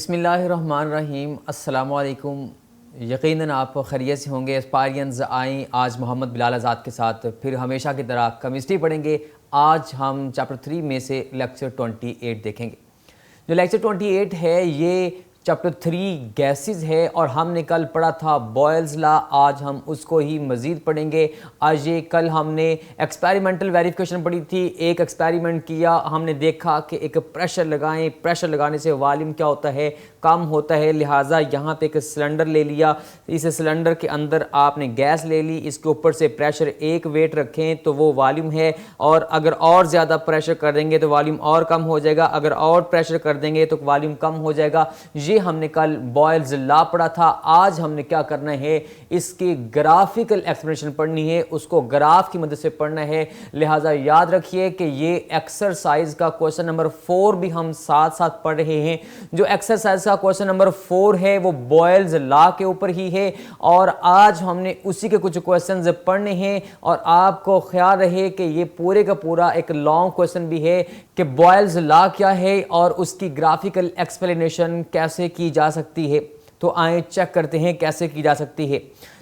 बिस्मिल्लाहिर्रहमानिर्रहीम। अस्सलामुअलैकुम। यकीनन आप खैरियत से होंगे। एस्पायरियंस आएँ आज मोहम्मद बिलाल आज़ाद के साथ फिर हमेशा की तरह केमिस्ट्री पढ़ेंगे। आज हम चैप्टर 3 में से लेक्चर 28 देखेंगे। जो लेक्चर 28 है ये चैप्टर 3 गैसेस है और हमने कल पढ़ा था बॉयल्स लॉ। आज हम उसको ही मज़ीद पढ़ेंगे। आज ये कल हमने एक्सपेरिमेंटल वेरिफिकेशन पढ़ी थी। एक एक्सपेरिमेंट किया, हमने देखा कि एक प्रेशर लगाएं, प्रेशर लगाने से वॉल्यूम क्या होता है, कम होता है। लिहाजा यहाँ पे एक सिलेंडर ले लिया, इस सिलेंडर के अंदर आपने गैस ले ली, इसके ऊपर से प्रेशर एक वेट रखें तो वो वॉल्यूम है। और अगर और ज़्यादा प्रेशर कर देंगे तो वॉल्यूम और कम हो जाएगा, अगर और प्रेशर कर देंगे तो वॉल्यूम कम हो जाएगा। ये हमने कल बॉयल्स लॉ पढ़ा था। आज हमने क्या करना है, इसकी ग्राफिकल एक्सप्लेनेशन पढ़नी है, उसको ग्राफ की मदद से पढ़ना है। लिहाजा याद रखिए कि ये एक्सरसाइज का क्वेश्चन नंबर 4 भी हम साथ साथ पढ़ रहे हैं। जो एक्सरसाइज का क्वेश्चन नंबर 4 है वो बॉयल्स लॉ के ऊपर ही है और आज हमने उसी के कुछ क्वेश्चंस पढ़ने हैं। और आपको ख्याल रहे कि ये पूरे का पूरा एक लॉन्ग क्वेश्चन भी है कि बॉयल्स लॉ क्या है और उसकी ग्राफिकल एक्सप्लेनेशन कैसे की जा सकती है। तो आए चेक करते हैं कैसे की जा सकती है।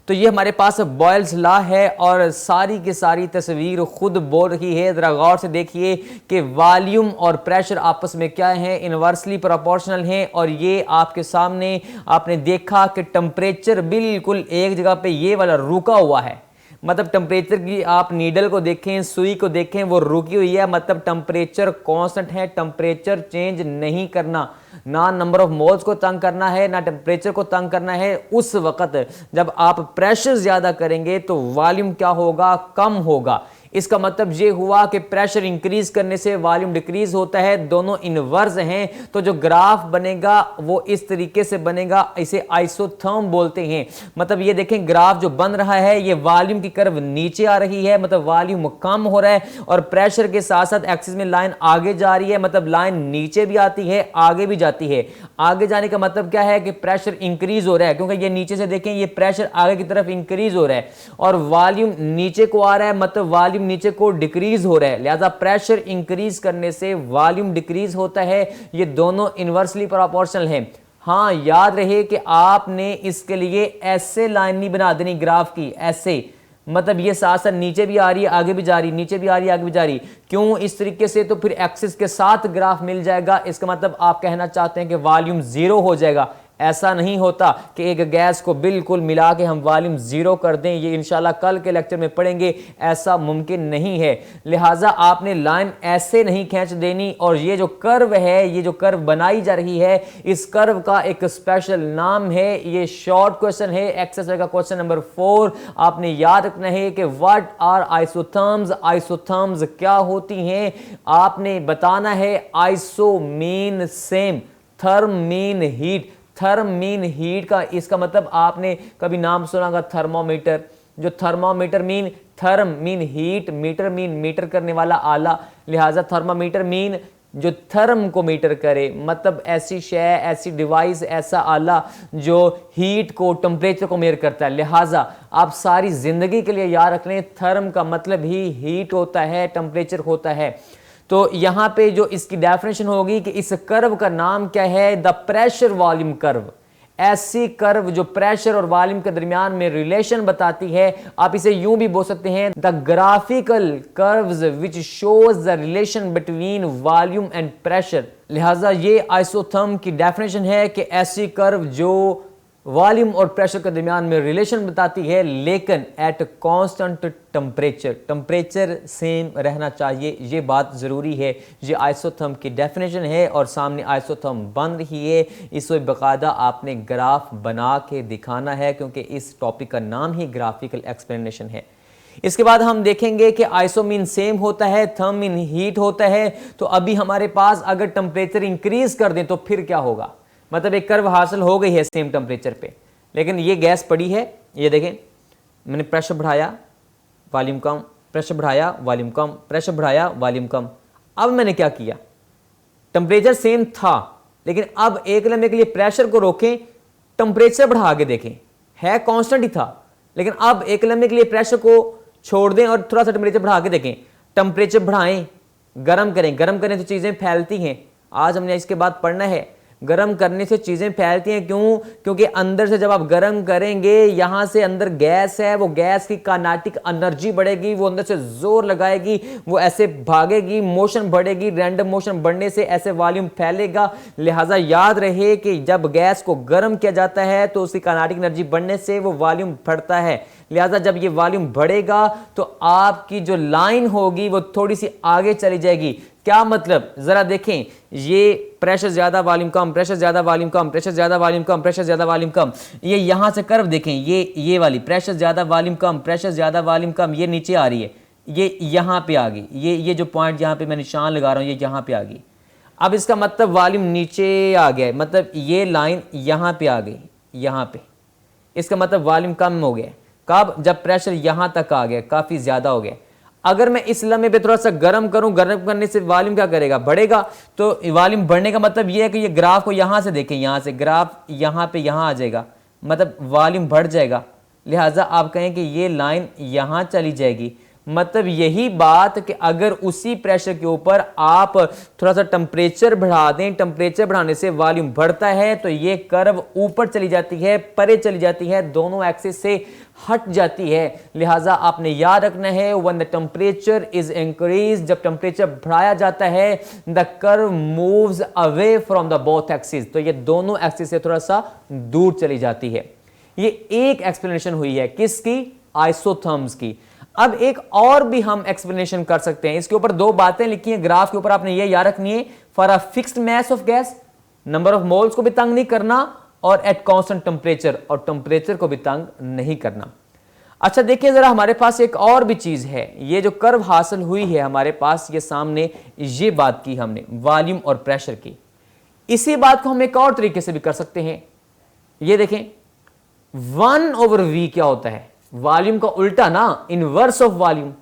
तो ये हमारे पास बॉयल्स लॉ है और सारी की सारी तस्वीर खुद बोल रही है। ज़रा गौर से देखिए कि वॉल्यूम और प्रेशर आपस में क्या है, इन्वर्सली प्रोपोर्शनल हैं। और ये आपके सामने आपने देखा कि टेम्परेचर बिल्कुल एक जगह पे ये वाला रुका हुआ है। मतलब टेम्परेचर की आप नीडल को देखें, सुई को देखें, वो रुकी हुई है। मतलब टेम्परेचर कांस्टेंट है, टेम्परेचर चेंज नहीं करना, ना नंबर ऑफ मोल्स को तंग करना है ना टेम्परेचर को तंग करना है। उस वक्त जब आप प्रेशर ज्यादा करेंगे तो वॉल्यूम क्या होगा, कम होगा। इसका मतलब ये हुआ कि प्रेशर इंक्रीज करने से वॉल्यूम डिक्रीज होता है, दोनों इनवर्स हैं। तो जो ग्राफ बनेगा वो इस तरीके से बनेगा, इसे आइसोथर्म बोलते हैं। मतलब ये देखें ग्राफ जो बन रहा है ये वॉल्यूम की कर्व नीचे आ रही है, मतलब वॉल्यूम कम हो रहा है और प्रेशर के साथ साथ एक्सिस में लाइन आगे जा रही है, मतलब लाइन नीचे भी आती है आगे भी जाती है। आगे जाने का मतलब क्या है कि प्रेशर इंक्रीज हो रहा है, क्योंकि ये नीचे से देखें ये प्रेशर आगे की तरफ इंक्रीज हो रहा है और वॉल्यूम नीचे को आ रहा है, मतलब वॉल्यूम नीचे को डिक्रीज हो रहा है। लिहाजा प्रेशर इंक्रीज करने से वॉल्यूम डिक्रीज होता है। ये दोनों इनवर्सली प्रोपोर्शनल हैं। हाँ, याद रहे कि आपने इसके लिए ऐसे लाइन नहीं बना देनी ग्राफ की, ऐसे मतलब ये साथ साथ नीचे भी आ रही है आगे भी जा रही, नीचे भी आ रही है आगे भी जा रही। क्यों इस तरीके से? तो फिर एक्सिस के साथ ग्राफ मिल जाएगा। इसका मतलब आप कहना चाहते हैं कि वॉल्यूम जीरो हो जाएगा। ऐसा नहीं होता कि एक गैस को बिल्कुल मिला के हम वॉल्यूम जीरो कर दें, ये इंशाल्लाह कल के लेक्चर में पढ़ेंगे, ऐसा मुमकिन नहीं है। लिहाजा आपने लाइन ऐसे नहीं खींच देनी। और ये जो कर्व है, ये जो कर्व बनाई जा रही है, इस कर्व का एक स्पेशल नाम है। ये शॉर्ट क्वेश्चन है, एक्सरसाइज का क्वेश्चन नंबर 4। आपने याद रखना है कि व्हाट आर आइसोथर्म्स, आइसोथर्म्स क्या होती हैं। आपने बताना है iso mean same, therm mean heat. Therm mean heat का इसका मतलब आपने कभी नाम सुना होगा थर्मोमीटर। जो thermometer mean, therm mean heat, meter mean meter करने वाला आला। लिहाजा थर्मोमीटर मीन जो थर्म को मीटर करे, मतलब ऐसी शय, ऐसी डिवाइस, ऐसा आला जो हीट को, टेम्परेचर को मेजर करता है। लिहाजा आप सारी जिंदगी के लिए याद रख लें, थर्म का मतलब ही हीट होता है, टेम्परेचर होता है। तो यहां पे जो इसकी डेफिनेशन होगी कि इस कर्व का नाम क्या है, द प्रेशर वॉल्यूम कर्व। ऐसी कर्व जो प्रेशर और वॉल्यूम के दरमियान में रिलेशन बताती है। आप इसे यूं भी बोल सकते हैं, the graphical curves which shows the relation between volume and pressure. लिहाजा ये आइसोथर्म की डेफिनेशन है कि ऐसी कर्व जो वॉल्यूम और प्रेशर के दरमियान में रिलेशन बताती है, लेकिन at constant temperature, temperature same रहना चाहिए। ये बात ज़रूरी है। ये आइसोथर्म की डेफिनेशन है और सामने आइसोथर्म बन रही है। इसको बाकायदा आपने ग्राफ बना के दिखाना है, क्योंकि इस टॉपिक का नाम ही ग्राफिकल एक्सप्लेनेशन है। इसके बाद हम देखेंगे कि आइसो मीन सेम होता है, थर्म मीन हीट होता है। तो अभी हमारे पास अगर टेम्परेचर इंक्रीज कर दें तो फिर क्या होगा, मतलब एक कर्व हासिल हो गई है सेम टेम्परेचर पे, लेकिन ये गैस पड़ी है। ये देखें, मैंने प्रेशर बढ़ाया, वॉल्यूम कम, प्रेशर बढ़ाया, वॉल्यूम कम, प्रेशर बढ़ाया, वॉल्यूम कम। अब मैंने क्या किया, टेम्परेचर सेम था, लेकिन अब एक लम्हे के लिए प्रेशर को रोकें, टेम्परेचर बढ़ा के देखें, है कांस्टेंट ही था, लेकिन अब एक लम्हे के लिए प्रेशर को छोड़ दें और थोड़ा सा टेम्परेचर बढ़ा के देखें। टेम्परेचर बढ़ाएं, गर्म करें, गर्म करें तो चीजें फैलती हैं। आज हमने इसके बाद पढ़ना है गर्म करने से चीज़ें फैलती हैं। क्यों? क्योंकि अंदर से जब आप गर्म करेंगे, यहाँ से अंदर गैस है, वो गैस की काइनेटिक एनर्जी बढ़ेगी, वो अंदर से जोर लगाएगी, वो ऐसे भागेगी, मोशन बढ़ेगी, रैंडम मोशन बढ़ने से ऐसे वॉल्यूम फैलेगा। लिहाजा याद रहे कि जब गैस को गर्म किया जाता है तो उसकी काइनेटिक एनर्जी बढ़ने से वो वॉल्यूम बढ़ता है। लिहाजा जब ये वॉल्यूम बढ़ेगा तो आपकी जो लाइन होगी वो थोड़ी सी आगे चली जाएगी। क्या मतलब? जरा देखें, ये प्रेशर ज्यादा वॉल्यूम कम, प्रेशर ज्यादा वॉल्यूम कम, प्रेशर ज्यादा वॉल्यूम कम, प्रेशर ज्यादा वॉल्यूम कम। ये यहां से कर्व देखें, ये वाली प्रेशर ज्यादा वॉल्यूम कम, प्रेशर ज्यादा वॉल्यूम कम, ये नीचे आ रही है, ये यहां पे आ गई, ये जो पॉइंट यहां पे मैं निशान लगा रहा हूं ये यहां पे आ गई। अब इसका मतलब वॉल्यूम नीचे आ गया, मतलब ये लाइन यहां पे आ गई, यहां पे, इसका मतलब वॉल्यूम कम हो गया। कब? जब प्रेशर यहां तक आ गया, काफी ज्यादा हो गया। अगर मैं इस लम्हे पे थोड़ा सा गर्म करूं, गर्म करने से वॉल्यूम क्या करेगा? बढ़ेगा। तो वॉल्यूम बढ़ने का मतलब ये है कि ये ग्राफ को यहां से देखें, यहां से ग्राफ यहां पे यहां आ जाएगा, मतलब वॉल्यूम बढ़ जाएगा। लिहाजा आप कहें कि ये लाइन यहां चली जाएगी। मतलब यही बात कि अगर उसी प्रेशर के ऊपर आप थोड़ा सा टेम्परेचर बढ़ा दें, टेम्परेचर बढ़ाने से वॉल्यूम बढ़ता है, तो ये कर्व ऊपर चली जाती है, परे चली जाती है, दोनों एक्सिस से हट जाती है। लिहाजा आपने याद रखना है, when the temperature is increase, जब टेम्परेचर बढ़ाया जाता है, the curve moves away from the both axis, तो ये दोनों एक्सिस से थोड़ा सा दूर चली जाती है। ये एक एक्सप्लेनेशन हुई है, किसकी? आइसोथर्म्स की। अब एक और भी हम एक्सप्लेनेशन कर सकते हैं। इसके ऊपर दो बातें लिखी हैं ग्राफ के ऊपर, आपने ये याद रखनी है। For a fixed mass of gas, number of moles को भी तंग नहीं करना, और एट कांस्टेंट टेम्परेचर, और टेम्परेचर को भी तंग नहीं करना। अच्छा देखिए जरा, हमारे पास एक और भी चीज है। ये जो कर्व हासिल हुई है हमारे पास, ये सामने ये बात की हमने वॉल्यूम और प्रेशर की। इसी बात को हम एक और तरीके से भी कर सकते हैं। ये देखें, 1/v क्या होता है? वॉल्यूम का उल्टा ना, इनवर्स ऑफ वॉल्यूम।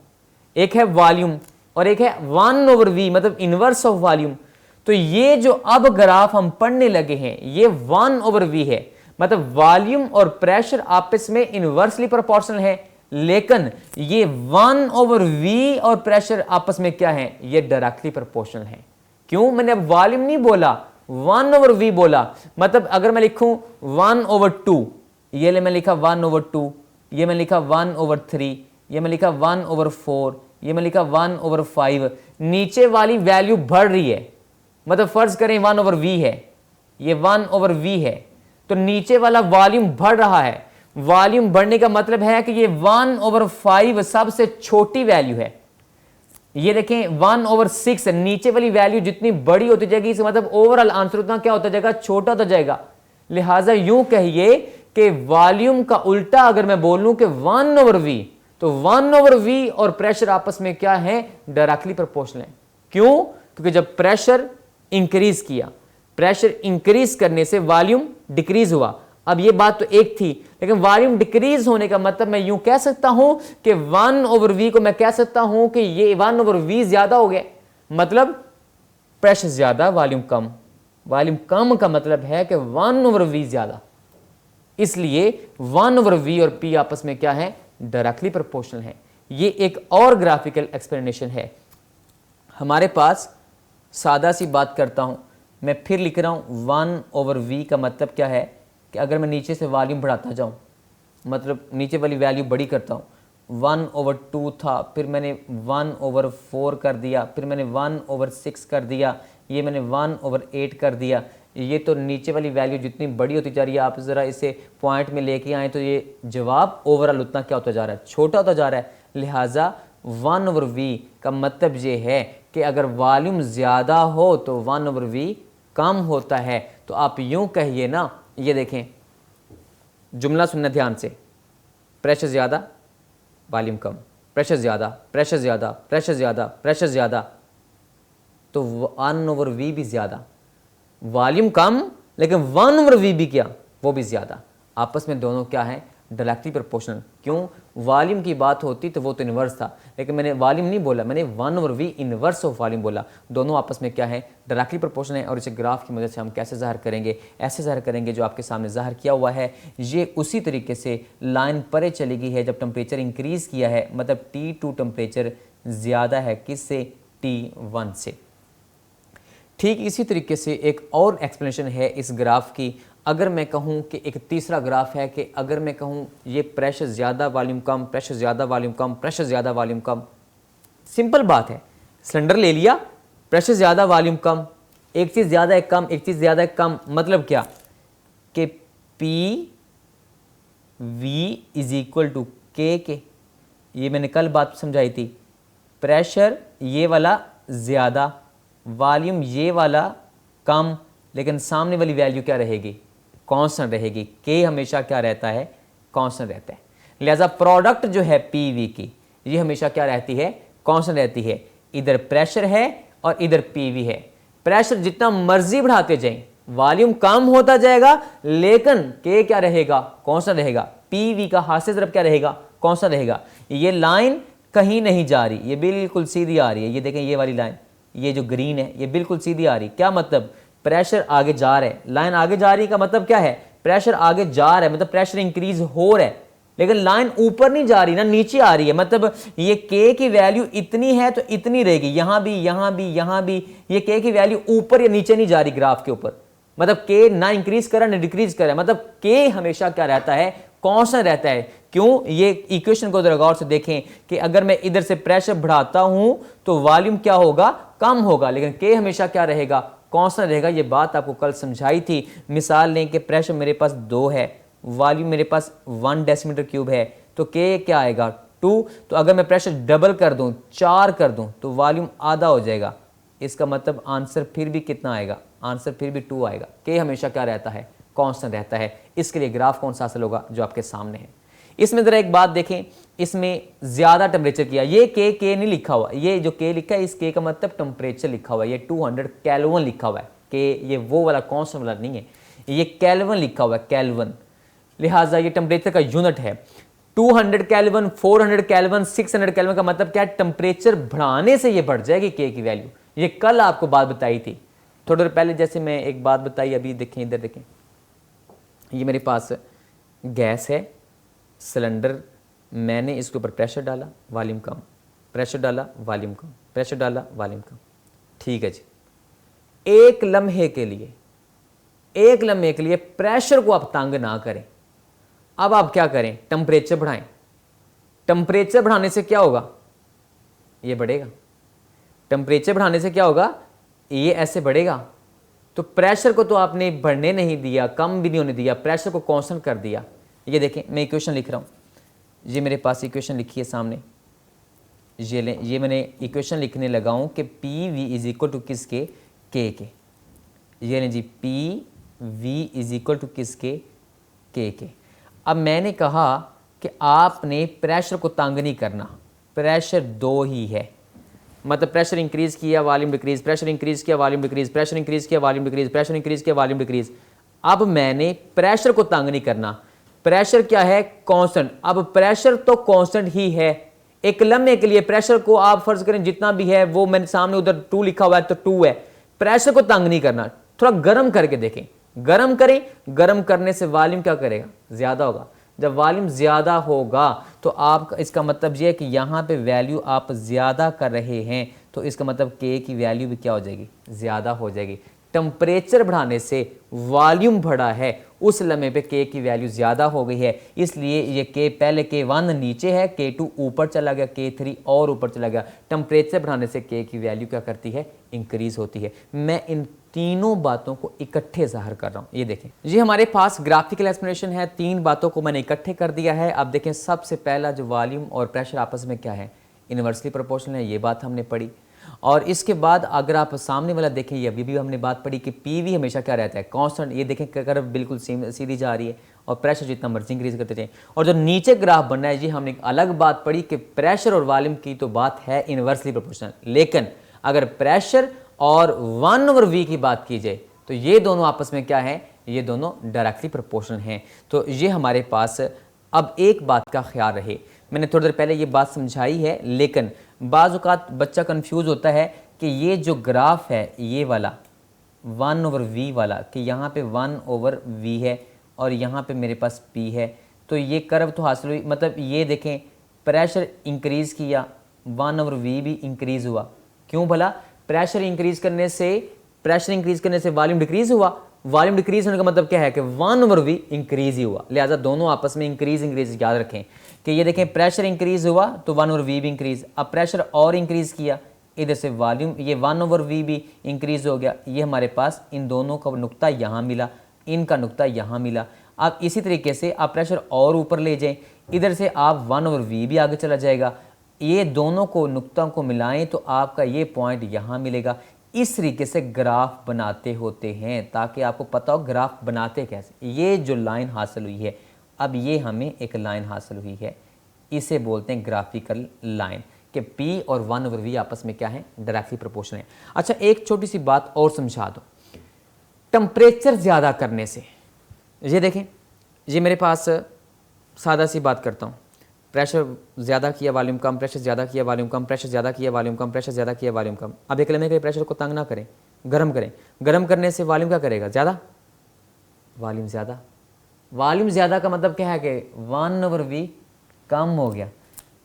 एक है वॉल्यूम और एक है 1/v, मतलब इनवर्स ऑफ वॉल्यूम। तो ये जो अब ग्राफ हम पढ़ने लगे हैं, ये 1/v है, मतलब वॉल्यूम और प्रेशर आपस में इनवर्सली प्रोपोर्शनल है। लेकिन ये 1/v और प्रेशर आपस में क्या है? ये डायरेक्टली प्रोपोर्शनल है। क्यों? मैंने अब वॉल्यूम नहीं बोला, 1/v बोला। मतलब अगर मैं लिखूं 1/2, ये मैं लिखा 1/2, ये मैं लिखा 1/3, ये मैं लिखा 1/4, ये मैं लिखा 1/5। नीचे वाली वैल्यू बढ़ रही है, मतलब फर्ज करें 1/v है, ये 1/v है, तो नीचे वाला वॉल्यूम बढ़ रहा है। वॉल्यूम बढ़ने का मतलब है कि ये 1/5 सबसे छोटी वैल्यू है। ये देखें 1/6, नीचे वाली वैल्यू जितनी बड़ी होती जाएगी, इसका मतलब ओवरऑल आंसर उतना क्या होता जाएगा? छोटा होता जाएगा। लिहाजा यूं कहिए कि वॉल्यूम का उल्टा अगर मैं बोलूं कि 1/v, तो 1/v और प्रेशर आपस में क्या है? डायरेक्टली प्रोपोर्शनल है। क्यों? क्योंकि जब प्रेशर इंक्रीज किया, प्रेशर इंक्रीज करने से वॉल्यूम डिक्रीज हुआ। अब ये बात तो एक थी, लेकिन वॉल्यूम डिक्रीज होने का मतलब मैं यूं कह सकता हूं कि 1/v को मैं कह सकता हूं कि ये 1/v ज्यादा हो गया, मतलब प्रेशर ज्यादा वॉल्यूम कम। वॉल्यूम कम का मतलब है कि 1/v ज्यादा, इसलिए 1/v और p आपस में क्या है? डायरेक्टली प्रोपोर्शनल है। ये एक और ग्राफिकल एक्सप्लेनेशन है। हमारे पास सादा सी बात करता हूं, मैं फिर लिख रहा हूं 1/v का मतलब क्या है कि अगर मैं नीचे से वॉल्यूम बढ़ाता जाऊं, मतलब नीचे वाली वैल्यू बड़ी करता हूं, 1/2 था, फिर मैंने 1/4 कर दिया, फिर मैंने 1/6 कर दिया, ये मैंने 1/8 कर दिया। ये तो नीचे वाली वैल्यू जितनी बड़ी होती जा रही है, आप ज़रा इसे पॉइंट में लेके आए तो ये जवाब ओवरऑल उतना क्या होता जा रहा है? छोटा होता जा रहा है। लिहाजा 1/v का मतलब ये है कि अगर वॉल्यूम ज़्यादा हो तो 1/v कम होता है। तो आप यूं कहिए ना, ये देखें, जुमला सुनना ध्यान से, प्रेशर ज़्यादा वॉल्यूम कम, प्रेशर ज़्यादा, प्रेशर ज़्यादा, प्रेशर ज़्यादा, प्रेशर ज़्यादा, तो 1/v भी ज़्यादा। वॉल्यूम कम लेकिन 1/v भी क्या? वो भी ज़्यादा। आपस में दोनों क्या है? Directly proportional. क्यों? वॉल्यूम की बात होती तो वो तो इन्वर्स था, लेकिन मैंने वॉल्यूम नहीं बोला, मैंने 1/v इन्वर्स ऑफ वॉल्यूम बोला। दोनों आपस में क्या है? डायरेक्टली प्रोपोर्शनल है। और इसे ग्राफ की मदद से हम कैसे ज़ाहिर करेंगे? ऐसे ज़ाहिर करेंगे जो आपके सामने ज़ाहिर किया हुआ है। ये उसी तरीके से लाइन परे चली गई है जब टेम्परेचर इंक्रीज़ किया है, मतलब T2 टेम्परेचर ज़्यादा है किससे? T1 से। ठीक इसी तरीके से एक और एक्सप्लेनेशन है इस ग्राफ की। अगर मैं कहूँ कि एक तीसरा ग्राफ है कि अगर मैं कहूँ ये प्रेशर ज़्यादा वॉल्यूम कम, प्रेशर ज़्यादा वॉल्यूम कम, प्रेशर ज़्यादा वॉल्यूम कम, सिंपल बात है, सिलेंडर ले लिया, प्रेशर ज़्यादा वॉल्यूम कम, एक चीज़ ज़्यादा है कम, एक चीज़ ज़्यादा है कम, मतलब क्या कि P V is equal to K, ये मैंने कल बात समझाई थी। प्रेशर ये वाला ज़्यादा, वॉल्यूम ये वाला कम, लेकिन सामने वाली वैल्यू क्या रहेगी, कांस्टेंट रहेगी। के हमेशा क्या रहता है, कांस्टेंट रहता है। लिहाजा प्रोडक्ट जो है पी वी की ये हमेशा क्या रहती है, कांस्टेंट रहती है। इधर प्रेशर है और इधर पी वी है। प्रेशर जितना मर्जी बढ़ाते जाएं वॉल्यूम कम होता जाएगा, लेकिन के क्या रहेगा, कांस्टेंट रहेगा। पी वी का हाथ से तरफ क्या रहेगा, कांस्टेंट रहेगा। ये लाइन कहीं नहीं जा रही, ये बिल्कुल सीधी आ रही है। ये देखें ये वाली लाइन, ये जो ग्रीन है ये बिल्कुल सीधी आ रही। क्या मतलब, प्रेशर आगे जा रहा है, लाइन आगे जा रही का मतलब क्या है, प्रेशर आगे जा रहा है मतलब प्रेशर इंक्रीज हो रहा है, लेकिन लाइन ऊपर नहीं जा रही ना, नीचे आ रही है। मतलब ये के की वैल्यू इतनी है तो इतनी रहेगी, यहां भी यहां भी यहां भी। ये के की वैल्यू ऊपर या नीचे नहीं जा रही ग्राफ के ऊपर, मतलब के ना इंक्रीज कर रहा ना डिक्रीज कर रहा है, मतलब के हमेशा क्या रहता है, कांस्टेंट रहता है। क्यों, ये इक्वेशन को जरा गौर से देखें कि अगर मैं इधर से प्रेशर बढ़ाता हूं तो वॉल्यूम क्या होगा, कम होगा, लेकिन के हमेशा क्या रहेगा, कांस्टेंट रहेगा। ये बात आपको कल समझाई थी। मिसाल लें कि प्रेशर मेरे पास 2 है, वॉल्यूम मेरे पास 1 डेसीमीटर क्यूब है, तो के क्या आएगा 2। तो अगर मैं प्रेशर डबल कर दूं, 4 कर दूं, तो वॉल्यूम आधा हो जाएगा। इसका मतलब आंसर फिर भी कितना आएगा, आंसर फिर भी 2 आएगा। के हमेशा क्या रहता है, कांस्टेंट रहता है। इसके लिए ग्राफ कौन सा हासिल होगा, जो आपके सामने है। इसमें जरा एक बात देखें, इसमें ज्यादा टेम्परेचर किया, ये के नहीं लिखा हुआ, ये जो के लिखा है इस के का मतलब टेम्परेचर लिखा हुआ है, ये 200 केल्विन लिखा हुआ है। के ये वो वाला कांस्टेंट वाला नहीं है, ये केल्विन लिखा हुआ है, केल्विन। लिहाजा ये टेम्परेचर का यूनिट है। 200 केल्विन, 400 केल्विन, 600 केल्विन का मतलब क्या है, टेम्परेचर बढ़ाने से ये बढ़ जाएगी के की वैल्यू। ये कल आपको बात बताई थी थोड़ी देर पहले। जैसे मैं एक बात बताई, अभी देखें इधर देखें, ये मेरे पास गैस है, सिलेंडर, मैंने इसके ऊपर प्रेशर डाला, वॉल्यूम कम, प्रेशर डाला, वॉल्यूम कम, प्रेशर डाला, वॉल्यूम कम। ठीक है जी, एक लम्हे के लिए प्रेशर को आप तंग ना करें। अब आप क्या करें, टेम्परेचर बढ़ाएं। टेम्परेचर बढ़ाने से क्या होगा, ये बढ़ेगा। टेम्परेचर बढ़ाने से क्या होगा, ये ऐसे बढ़ेगा। तो प्रेशर को तो आपने बढ़ने नहीं दिया, कम भी नहीं होने दिया, प्रेशर को कांस्टेंट कर दिया। ये देखें मैं इक्वेशन लिख रहा हूँ, ये मेरे पास इक्वेशन लिखी है सामने, ये लें, ये मैंने इक्वेशन लिखने लगा हूँ कि P V is equal to किसके, के। ये लें जी, P V is equal to किसके, के। अब मैंने कहा कि आपने प्रेशर को तंग नहीं करना, प्रेशर 2 ही है, मतलब प्रेशर इंक्रीज किया, वॉल्यूम डिक्रीज, प्रेशर इंक्रीज किया, वॉल्यूम डिक्रीज, प्रेशर इंक्रीज किया, वॉल्यूम डिक्रीज, प्रेशर इंक्रीज किया, वॉल्यूम डिक्रीज। अब मैंने प्रेशर को तंग नहीं करना, प्रेशर क्या है, कांस्टेंट। अब प्रेशर तो कांस्टेंट ही है। एक लम्हे के लिए प्रेशर को आप फर्ज करें जितना भी है, वो मैंने सामने उधर 2 लिखा हुआ है तो 2 है। प्रेशर को तंग नहीं करना, थोड़ा गर्म करके देखें, गर्म करें, गर्म करने से वॉल्यूम क्या करेगा, ज्यादा होगा। जब वॉल्यूम ज़्यादा होगा तो आप, इसका मतलब ये है कि यहाँ पे वैल्यू आप ज़्यादा कर रहे हैं, तो इसका मतलब के की वैल्यू भी क्या हो जाएगी, ज़्यादा हो जाएगी। टेम्परेचर बढ़ाने से वॉल्यूम बढ़ा है, उस लम्हे पे के की वैल्यू ज़्यादा हो गई है, इसलिए ये के पहले K1 नीचे है, K2 ऊपर चला गया, K3 और ऊपर चला गया। टेम्परेचर बढ़ाने से के की वैल्यू क्या करती है, इंक्रीज होती है। मैं इन तीनों बातों को इकट्ठे ज़ाहिर कर रहा हूँ। ये देखें, ये हमारे पास ग्राफिकल एक्सप्लेनेशन है, 3 बातों को मैंने इकट्ठे कर दिया है। अब देखें, सबसे पहला जो वॉल्यूम और प्रेशर आपस में क्या है, इन्वर्सली प्रोपोर्शनल है, ये बात हमने पढ़ी। और इसके बाद अगर आप सामने वाला देखें, ये अभी भी हमने बात पढ़ी कि पीवी हमेशा क्या रहता है, कांस्टेंट। ये देखें कर्व बिल्कुल सीधी जा रही है और प्रेशर जितना मर्जी इंक्रीज करते जाए। और जो नीचे ग्राफ बनना है, जी हमने एक अलग बात पढ़ी कि प्रेशर और वॉल्यूम की तो बात है इन्वर्सली प्रोपोर्शनल, लेकिन अगर प्रेशर और 1/v की बात की जाए तो ये दोनों आपस में क्या है, ये दोनों डायरेक्टली प्रोपोर्शनल हैं। तो ये हमारे पास, अब एक बात का ख्याल रहे, मैंने थोड़ी देर पहले ये बात समझाई है, लेकिन बाज़ औक़ात बच्चा कंफ्यूज होता है कि ये जो ग्राफ है ये वाला 1/v वाला, कि यहाँ पे 1/v है और यहाँ पे मेरे पास p है, तो ये कर्व तो हासिल हुई। मतलब ये देखें, प्रेशर इंक्रीज़ किया, 1/v भी इंक्रीज़ हुआ। क्यों भला, प्रेशर इंक्रीज़ करने से प्रेशर इंक्रीज करने से वॉल्यूम डिक्रीज हुआ, वॉल्यूम डिक्रीज होने का मतलब क्या है कि 1/v इंक्रीज ही हुआ, लिहाजा दोनों आपस में इंक्रीज याद रखें कि ये देखें प्रेशर इंक्रीज हुआ तो 1/v भी इंक्रीज, अब प्रेशर और इंक्रीज किया इधर से वॉल्यूम, ये 1/v भी इंक्रीज हो गया, ये हमारे पास इन दोनों का नुक्ता यहाँ मिला, इनका नुक्ता यहाँ मिला। अब इसी तरीके से आप प्रेशर और ऊपर ले जाएं, इधर से आप 1/v भी आगे चला जाएगा, ये दोनों को नुक्तों को मिलाएं तो आपका ये पॉइंट यहाँ मिलेगा। इस तरीके से ग्राफ बनाते होते हैं ताकि आपको पता हो ग्राफ बनाते कैसे। ये जो लाइन हासिल हुई है, अब ये हमें एक लाइन हासिल हुई है, इसे बोलते हैं ग्राफिकल लाइन कि P और 1/v आपस में क्या है, डायरेक्टली प्रोपोर्शनल है। अच्छा एक छोटी सी बात और समझा दो, टेम्परेचर ज़्यादा करने से, ये देखें ये मेरे पास सादा सी बात करता हूँ, प्रेशर ज़्यादा किया वॉल्यूम कम, प्रेशर ज़्यादा किया वॉल्यूम कम, प्रेशर ज़्यादा किया वॉल्यूम कम, प्रेशर ज़्यादा किया वॉल्यूम कम। अब एक लम्हे के प्रेशर को तंग ना करें, गर्म करें, गर्म करने से वॉल्यूम क्या करेगा, ज़्यादा, वॉल्यूम ज़्यादा, वॉल्यूम ज़्यादा का मतलब क्या है कि 1/v कम हो गया,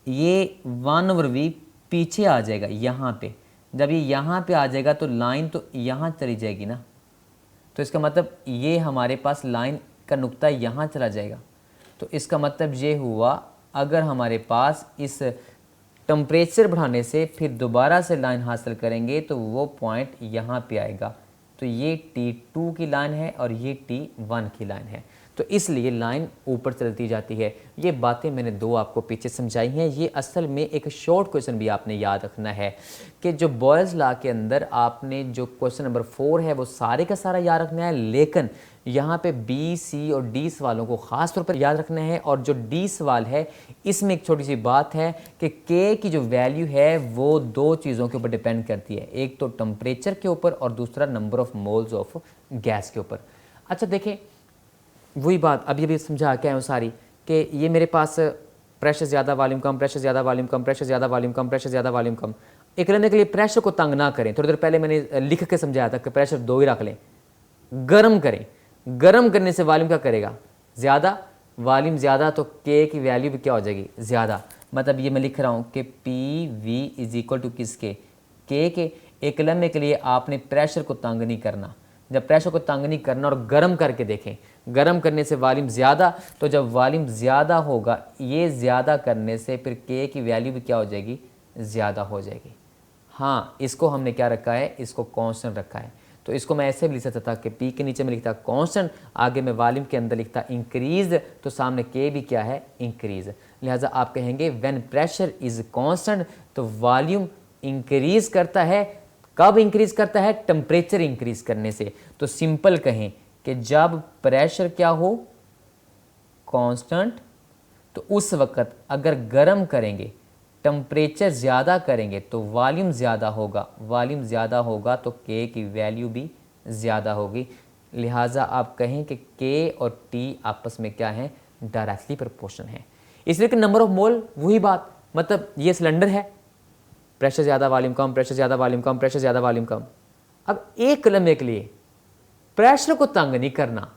ये 1/v पीछे आ जाएगा यहाँ पे, जब ये यहाँ पे आ जाएगा तो लाइन तो यहाँ चली जाएगी ना, तो इसका मतलब ये हमारे पास लाइन का नुक्ता यहाँ चला जाएगा। तो इसका मतलब ये हुआ अगर हमारे पास इस टेम्परेचर बढ़ाने से फिर दोबारा से लाइन हासिल करेंगे तो वो पॉइंट यहाँ पे आएगा, तो ये T2 की लाइन है और ये T1 की लाइन है, तो इसलिए लाइन ऊपर चलती जाती है। ये बातें मैंने दो आपको पीछे समझाई हैं। ये असल में एक शॉर्ट क्वेश्चन भी आपने याद रखना है कि जो बॉयज़ लॉ के अंदर आपने जो क्वेश्चन नंबर 4 है वो सारे का सारा याद रखना है, लेकिन यहाँ पे बी, सी और डी सवालों को ख़ास तौर पर याद रखना है। और जो डी सवाल है इसमें एक छोटी सी बात है कि के की जो वैल्यू है वो दो चीज़ों के ऊपर डिपेंड करती है, एक तो टेम्परेचर के ऊपर और दूसरा number of moles of gas के ऊपर। अच्छा देखें वही बात अभी समझा क्या है सारी कि ये मेरे पास प्रेशर ज़्यादा वॉल्यूम कम, प्रेशर ज़्यादा वॉल्यूम कम, प्रेशर ज़्यादा वॉल्यूम कम, प्रेशर ज़्यादा वॉल्यूम कम। एक लेने के लिए प्रेशर को तंग ना करें, थोड़ी देर पहले मैंने लिख के समझाया था कि प्रेशर 2 ही रख लें, गर्म करें, गर्म करने से वॉल्यूम क्या करेगा, ज़्यादा, वॉल्यूम ज़्यादा तो के की वैल्यू भी क्या हो जाएगी, ज़्यादा। मतलब ये मैं लिख रहा हूँ कि P V is equal to किसके, के। एक लम्हे के लिए आपने प्रेशर को तंग नहीं करना, जब प्रेशर को तंग नहीं करना और गर्म करके देखें, गर्म करने से वॉल्यूम ज़्यादा, तो जब वॉल्यूम ज़्यादा होगा ये ज़्यादा करने से फिर के की वैल्यू भी क्या हो जाएगी, ज़्यादा हो जाएगी। हाँ इसको हमने क्या रखा है, इसको कांस्टेंट रखा है, तो इसको मैं ऐसे भी लिख सकता था कि पी के नीचे में लिखता कांस्टेंट, आगे मैं वॉल्यूम के अंदर लिखता इंक्रीज, तो सामने के भी क्या है, इंक्रीज। लिहाजा आप कहेंगे व्हेन प्रेशर इज कांस्टेंट तो वॉल्यूम इंक्रीज करता है, कब इंक्रीज करता है, टेम्परेचर इंक्रीज करने से। तो सिंपल कहें कि जब प्रेशर क्या हो, कांस्टेंट, तो उस वक्त अगर गर्म करेंगे, टेम्परेचर ज़्यादा करेंगे तो वॉल्यूम ज़्यादा होगा, वॉल्यूम ज़्यादा होगा तो के की वैल्यू भी ज़्यादा होगी। लिहाजा आप कहें कि के और टी आपस में क्या है, डायरेक्टली प्रोपोर्शनल है। इसलिए कि नंबर ऑफ मोल वही बात, मतलब ये सिलेंडर है, प्रेशर ज़्यादा वॉल्यूम कम, प्रेशर ज़्यादा वॉल्यूम कम, प्रेशर ज़्यादा वॉल्यूम कम। अब एक लम्हे के लिए प्रेशर को तंग नहीं करना,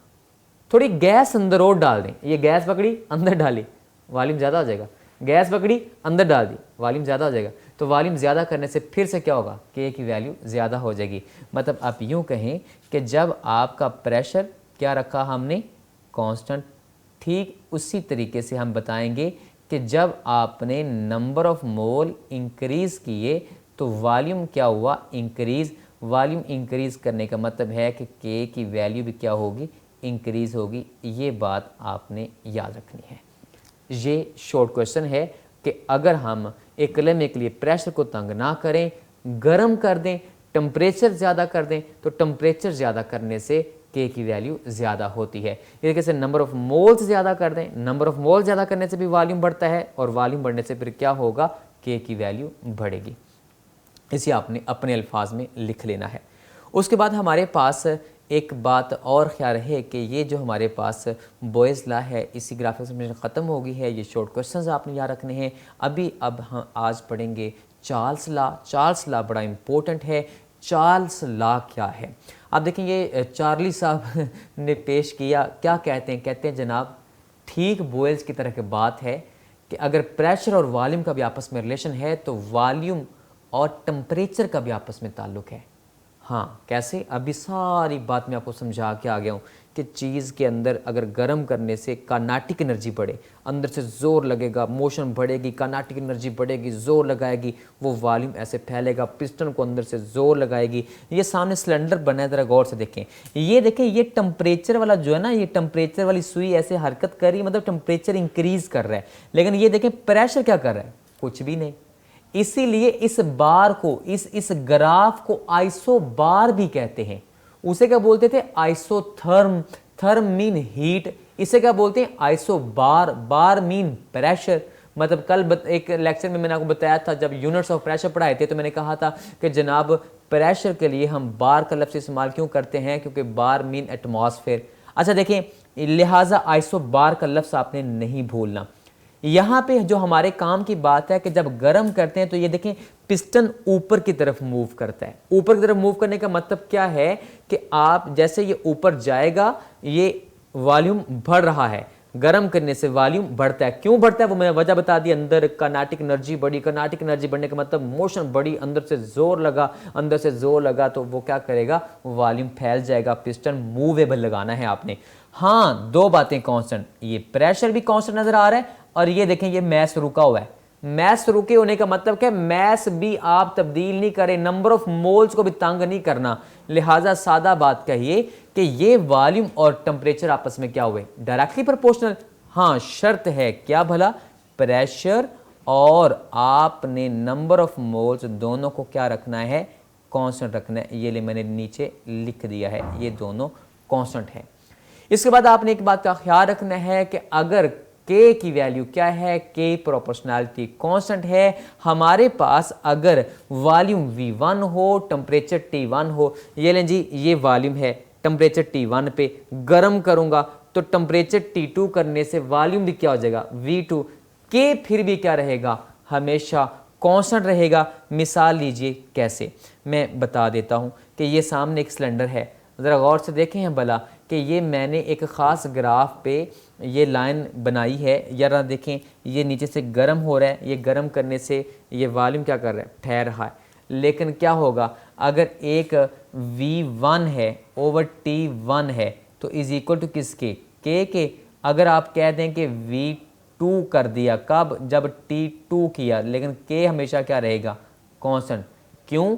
थोड़ी गैस अंदर और डाल दें, ये गैस पकड़ी अंदर डाली, वॉल्यूम ज़्यादा हो जाएगा, गैस पकड़ी अंदर डाल दी, वॉल्यूम ज़्यादा हो जाएगा। तो वॉल्यूम ज़्यादा करने से फिर से क्या होगा, के की वैल्यू ज़्यादा हो जाएगी। मतलब आप यूँ कहें कि जब आपका प्रेशर क्या रखा हमने, कांस्टेंट, ठीक उसी तरीके से हम बताएंगे कि जब आपने नंबर ऑफ मोल इंक्रीज़ किए तो वॉल्यूम क्या हुआ, इंक्रीज़। वॉल्यूम इंक्रीज़ करने का मतलब है कि के की वैल्यू भी क्या होगी, इंक्रीज़ होगी। ये बात आपने याद रखनी है। ये शॉर्ट क्वेश्चन है कि अगर हम एक लम्हे के लिए प्रेशर को तंग ना करें, गर्म कर दें, टेम्परेचर ज़्यादा कर दें, तो टेम्परेचर ज़्यादा करने से के की वैल्यू ज़्यादा होती है। इस तरीके से नंबर ऑफ़ मोल्स ज़्यादा कर दें, नंबर ऑफ़ मोल ज़्यादा करने से भी वॉल्यूम बढ़ता है और वॉल्यूम बढ़ने से फिर क्या होगा, के की वैल्यू बढ़ेगी। इसे आपने अपने अल्फाज में लिख लेना है। उसके बाद हमारे पास एक बात और ख्याल रहे कि ये जो हमारे पास बॉयज़ लॉ है इसी ग्राफिक्स में ख़त्म हो गई है। ये शॉर्ट क्वेश्चंस आपने याद रखने हैं। अब हम आज पढ़ेंगे चार्ल्स लॉ। चार्ल्स लॉ बड़ा इम्पोर्टेंट है। चार्ल्स लॉ क्या है, आप देखें ये चार्ली साहब ने पेश किया। क्या कहते हैं जनाब, ठीक बॉयल्स की तरह की बात है कि अगर प्रेशर और वॉल्यूम का भी आपस में रिलेशन है तो वॉल्यूम और टेम्परेचर का भी आपस में ताल्लुक़ है। हाँ कैसे, अभी सारी बात मैं आपको समझा के आ गया हूँ कि चीज़ के अंदर अगर गर्म करने से काइनेटिक एनर्जी बढ़े, अंदर से ज़ोर लगेगा, मोशन बढ़ेगी, काइनेटिक एनर्जी बढ़ेगी, ज़ोर लगाएगी, वो वॉल्यूम ऐसे फैलेगा, पिस्टन को अंदर से ज़ोर लगाएगी। ये सामने सिलेंडर बना है, ज़रा गौर से देखें, ये देखें, ये टेम्परेचर वाला जो है ना, ये टेम्परेचर वाली सुई ऐसे हरकत कर रही है, मतलब टेम्परेचर इंक्रीज़ कर रहा है। लेकिन ये देखें प्रेशर क्या कर रहा है, कुछ भी नहीं। इसीलिए इस बार को, इस ग्राफ को आइसो बार भी कहते हैं। उसे क्या बोलते थे, आइसोथर्म, थर्म मीन हीट, इसे क्या बोलते हैं, आइसो बार, बार मीन प्रेशर। मतलब कल एक लेक्चर में मैंने आपको बताया था, जब यूनिट्स ऑफ प्रेशर पढ़ाए थे, तो मैंने कहा था कि जनाब प्रेशर के लिए हम बार का लफ्ज़ इस्तेमाल क्यों करते हैं, क्योंकि बार मीन एटमॉस्फेयर। अच्छा देखें, लिहाजा आइसो बार का लफ्ज़ आपने नहीं भूलना। यहाँ पे जो हमारे काम की बात है कि जब गर्म करते हैं तो ये देखें पिस्टन ऊपर की तरफ मूव करता है। ऊपर की तरफ मूव करने का मतलब क्या है कि आप जैसे ये ऊपर जाएगा, ये वॉल्यूम बढ़ रहा है, गर्म करने से वॉल्यूम बढ़ता है। क्यों बढ़ता है वो मैंने वजह बता दी, अंदर काइनेटिक एनर्जी बढ़ी, काइनेटिक एनर्जी बढ़ने का मतलब मोशन बढ़ी, अंदर से जोर लगा, अंदर से जोर लगा तो वो क्या करेगा, वॉल्यूम फैल जाएगा, पिस्टन मूवेबल लगाना है आपने। हाँ दो बातें कांस्टेंट, ये प्रेशर भी कांस्टेंट नजर आ रहा है और ये देखें ये मैस रुका हुआ है। मैस रुके होने का मतलब क्या, मैस भी आप तब्दील नहीं करें, नंबर ऑफ मोल्स को भी तंग नहीं करना। लिहाजा सादा बात कहिए कि ये वॉल्यूम और टेम्परेचर आपस में क्या हुए, डायरेक्टली प्रोपोर्शनल। हाँ शर्त है क्या भला, प्रेशर और आपने नंबर ऑफ मोल्स दोनों को क्या रखना है, कांस्टेंट रखना है। ये ले मैंने नीचे लिख दिया है, ये दोनों कांस्टेंट है। इसके बाद आपने एक बात का ख्याल रखना है कि अगर K की वैल्यू क्या है, K प्रोपोर्शनैलिटी कांस्टेंट है हमारे पास, अगर वॉल्यूम V1 हो, टेम्परेचर T1 हो, ये लें जी ये वॉल्यूम है, टेम्परेचर T1 पे गर्म करूंगा तो टेम्परेचर T2 करने से वॉल्यूम भी क्या हो जाएगा, V2। K फिर भी क्या रहेगा, हमेशा कांस्टेंट रहेगा। मिसाल लीजिए कैसे, मैं बता देता हूं कि ये सामने एक सिलेंडर है, ज़रा गौर से देखें हैं भला कि ये मैंने एक ख़ास ग्राफ पे ये लाइन बनाई है, यार देखें ये नीचे से गर्म हो रहा है, ये गर्म करने से ये वॉल्यूम क्या कर रहा है, ठहर रहा है। लेकिन क्या होगा, अगर एक V1 है ओवर T1 है तो इज़ इक्वल टू किसके, K के। अगर आप कह दें कि V2 कर दिया, कब, जब T2 किया, लेकिन K हमेशा क्या रहेगा, कांस्टेंट। क्यों,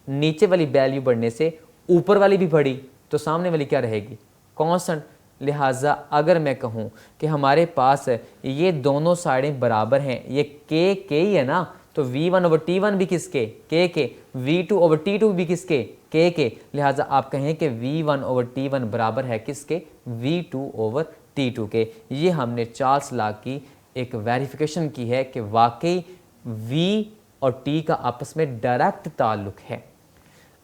नीचे वाली वैल्यू बढ़ने से ऊपर वाली भी बढ़ी तो सामने वाली क्या रहेगी, कांस्टेंट। लिहाजा अगर मैं कहूँ कि हमारे पास ये दोनों साइडें बराबर हैं, ये K ही है ना, तो V1 ओवर T1 भी किसके, K के, V2 ओवर T2 भी किसके, K के। लिहाजा आप कहें कि V1 ओवर T1 बराबर है किसके, V2 ओवर T2 के। ये हमने चार्ल्स लॉ की एक वेरिफिकेशन की है कि वाकई V और T का आपस में डायरेक्ट ताल्लुक है।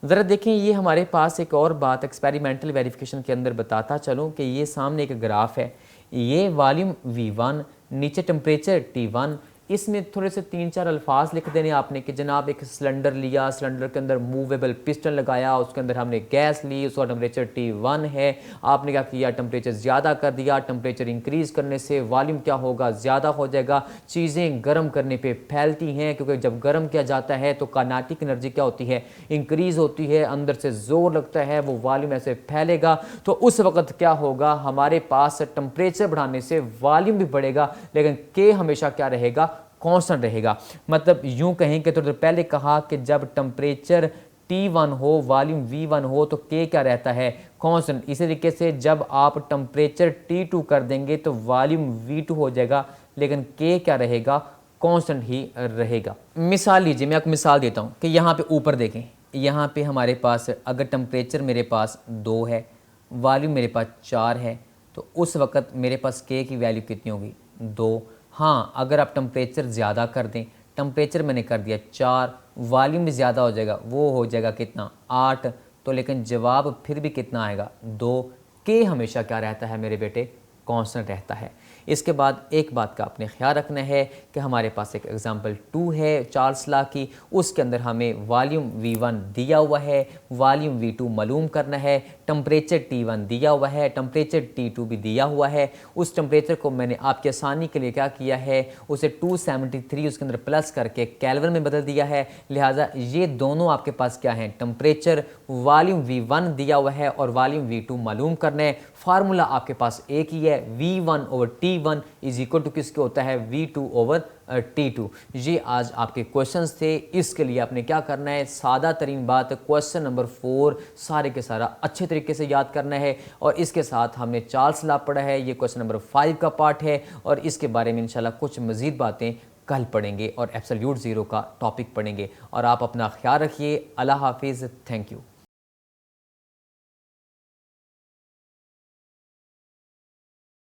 ज़रा देखें ये हमारे पास एक और बात एक्सपेरिमेंटल वेरिफिकेशन के अंदर बताता चलूँ कि ये सामने एक ग्राफ है, ये वॉल्यूम V1, नीचे टेम्परेचर T1, इसमें थोड़े से 3-4 अल्फाज लिख देने आपने कि जनाब एक सिलेंडर लिया, सिलेंडर के अंदर मूवेबल पिस्टन लगाया, उसके अंदर हमने गैस ली, उसका टेम्परेचर T1 है, आपने क्या किया, टेम्परेचर ज़्यादा कर दिया, टेम्परेचर इंक्रीज़ करने से वॉल्यूम क्या होगा, ज़्यादा हो जाएगा। चीज़ें गर्म करने पे फैलती हैं क्योंकि जब गर्म किया जाता है तो काइनेटिक एनर्जी क्या होती है, इंक्रीज़ होती है, अंदर से ज़ोर लगता है, वो वॉल्यूम ऐसे फैलेगा। तो उस वक्त क्या होगा, हमारे पास टेम्परेचर बढ़ाने से वॉल्यूम भी बढ़ेगा, लेकिन K हमेशा क्या रहेगा, कांस्टेंट रहेगा। मतलब यूं कहें कि थोड़ी देर पहले कहा कि जब टेम्परेचर T1 हो, वॉल्यूम V1 हो तो K क्या रहता है, कांस्टेंट। इसी तरीके से जब आप टेम्परेचर T2 कर देंगे तो वॉल्यूम V2 हो जाएगा, लेकिन K क्या रहेगा, कांस्टेंट ही रहेगा। मिसाल लीजिए, मैं आपको मिसाल देता हूं कि यहाँ पे ऊपर देखें, यहाँ पे हमारे पास अगर टेम्परेचर मेरे पास 2 है, वॉल्यूम मेरे पास 4 है, तो उस वक्त मेरे पास K की वैल्यू कितनी होगी, 2। हाँ अगर आप टेम्परेचर ज़्यादा कर दें, टेम्परेचर मैंने कर दिया 4, वॉल्यूम भी ज़्यादा हो जाएगा, वो हो जाएगा कितना, 8, तो लेकिन जवाब फिर भी कितना आएगा, 2। K हमेशा क्या रहता है मेरे बेटे, कांस्टेंट रहता है। इसके बाद एक बात का आपने ख्याल रखना है कि हमारे पास एक एग्जांपल 2 है चार्ल्स लॉ की, उसके अंदर हमें वॉल्यूम V1 दिया हुआ है, वॉल्यूम V2 मालूम करना है, टेम्परेचर T1 दिया हुआ है, टेम्परेचर T2 भी दिया हुआ है। उस टेम्परेचर को मैंने आपकी आसानी के लिए क्या किया है, उसे 273 उसके अंदर प्लस करके केल्विन में बदल दिया है। लिहाजा ये दोनों आपके पास क्या है, टेम्परेचर, वॉल्यूम V1 दिया हुआ है और वॉल्यूम V2 मालूम करना है। फार्मूला आपके पास एक ही है, V1/T1 इज इक्वल टू किसके होता है, V2/T2। ये आज आपके क्वेश्चंस थे। इसके लिए आपने क्या करना है, सादा तरीन बात, क्वेश्चन नंबर 4 सारे के सारा अच्छे तरीके से याद करना है। और इसके साथ हमने चार्ल्स लॉ पढ़ा है, ये क्वेश्चन नंबर 5 का पार्ट है और इसके बारे में इंशाल्लाह कुछ मज़ीद बातें कल पढ़ेंगे और एब्सोल्यूट ज़ीरो का टॉपिक पढ़ेंगे। और आप अपना ख्याल रखिए। अल्लाह हाफिज़। Thank you.